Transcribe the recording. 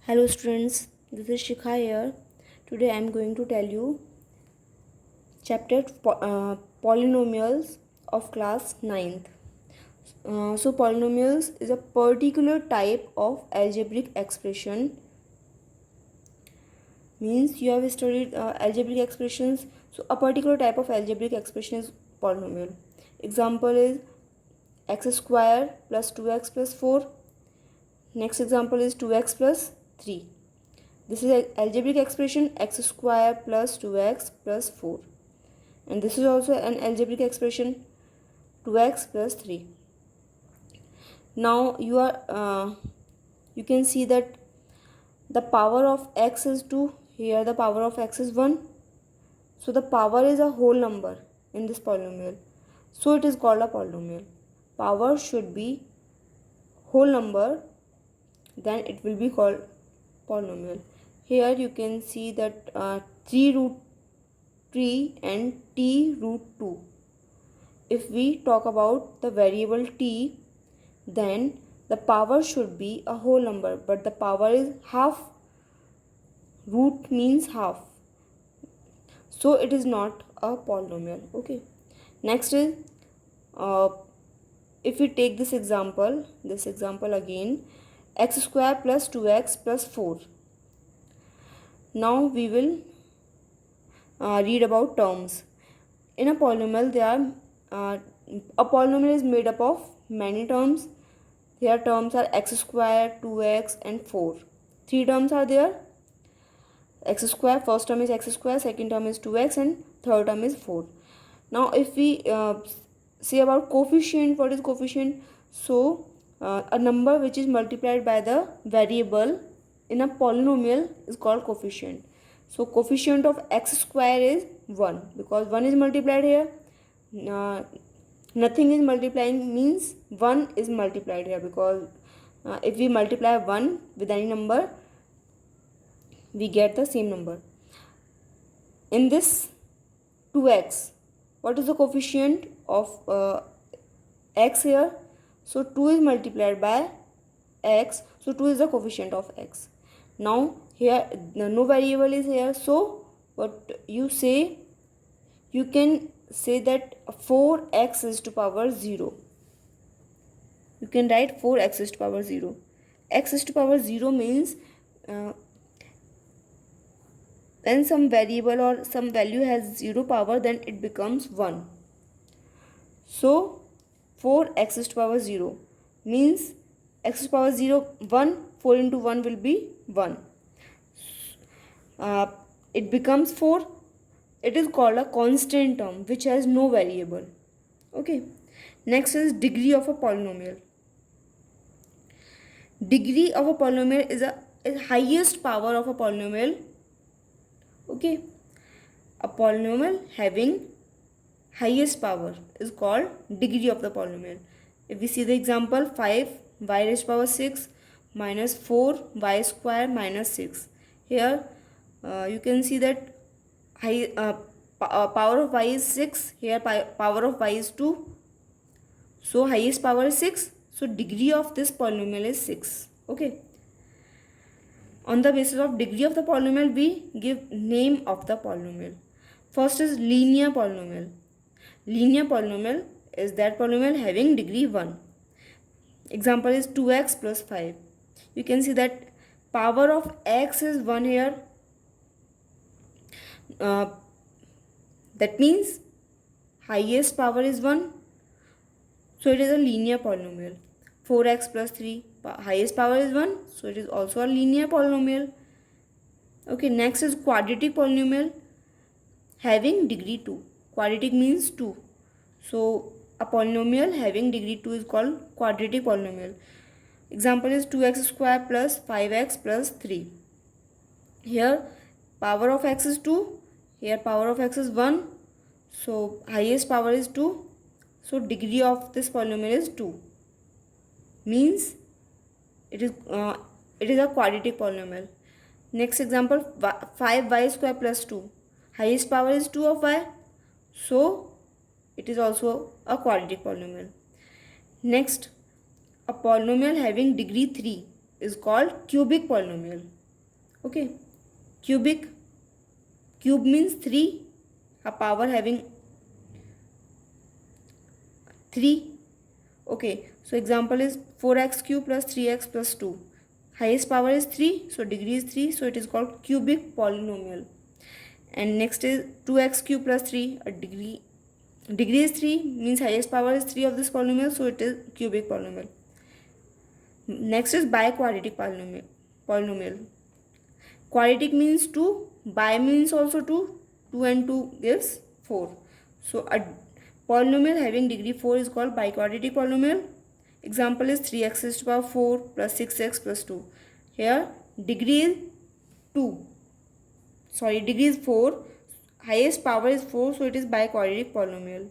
Hello students, this is Shikha here. Today I am going to tell you chapter polynomials of class 9th. So polynomials is a particular type of algebraic expression. Means you have studied algebraic expressions. So a particular type of algebraic expression is polynomial. Example is x square plus 2x plus 4. Next example is 2x plus 3. This is an algebraic expression x square plus 2x plus 4. And this is also an algebraic expression 2x plus 3. Now you can see that the power of x is 2. Here the power of x is 1. So the power is a whole number in this polynomial. So it is called a polynomial. Power should be whole number, then it will be called polynomial. Here you can see that 3 root 3 and t root 2. If we talk about the variable t, then the power should be a whole number, but the power is half. Root means half, so it is not a polynomial. Okay, next is if we take this example again, x square plus 2x plus 4. Now we will read about terms. In a polynomial, a polynomial is made up of many terms. Here terms are x square, 2x and 4. 3 terms are there. X square, first term is x square, second term is 2x and third term is 4. Now if we say about coefficient, what is coefficient? So a number which is multiplied by the variable in a polynomial is called coefficient. So coefficient of x square is 1 because 1 is multiplied here. Nothing is multiplying means 1 is multiplied here, because if we multiply 1 with any number, we get the same number. In this 2x, what is the coefficient of x here? So 2 is multiplied by x, so 2 is the coefficient of x. Now here no variable is here, so what you say, you can say that 4x is to power 0. You can write 4x is to power 0. X is to power 0 means when some variable or some value has 0 power, then it becomes 1. So 4x is to power 0 means x is to power 0, 1, 4 into 1 will be 1. It becomes 4. It is called a constant term which has no variable. Okay. Next is degree of a polynomial. Degree of a polynomial is highest power of a polynomial. Okay. A polynomial having highest power is called degree of the polynomial. If we see the example, 5y raised to power 6 minus 4y square minus 6. Here you can see that power of y is 6. Here power of y is 2. So highest power is 6. So degree of this polynomial is 6. Okay. On the basis of degree of the polynomial, we give name of the polynomial. First is linear polynomial. Linear polynomial is that polynomial having degree 1. Example is 2x plus 5. You can see that power of x is 1 here. That means highest power is 1. So it is a linear polynomial. 4x plus 3, highest power is 1. So it is also a linear polynomial. Okay, next is quadratic polynomial having degree 2. Quadratic means 2. So a polynomial having degree 2 is called quadratic polynomial. Example is 2x square plus 5x plus 3. Here power of x is 2. Here power of x is 1. So highest power is 2. So degree of this polynomial is 2. Means it is a quadratic polynomial. Next example, 5y square plus 2. Highest power is 2 of y. So it is also a quadratic polynomial. Next, a polynomial having degree 3 is called cubic polynomial. Okay. Cubic. Cube means 3, a power having 3. Okay, so example is 4x cube plus 3x plus 2. Highest power is 3, so degree is 3, so it is called cubic polynomial. And next is 2x cube plus 3, a degree is 3, means highest power is 3 of this polynomial, so it is cubic polynomial. Next is biquadratic polynomial. Quadratic means 2, bi means also 2, 2 and 2 gives 4. So a polynomial having degree 4 is called biquadratic polynomial. Example is 3x raised to power 4 plus 6x plus 2. Here degree is 2. Sorry, degree is 4. Highest power is 4, so it is biquadratic polynomial.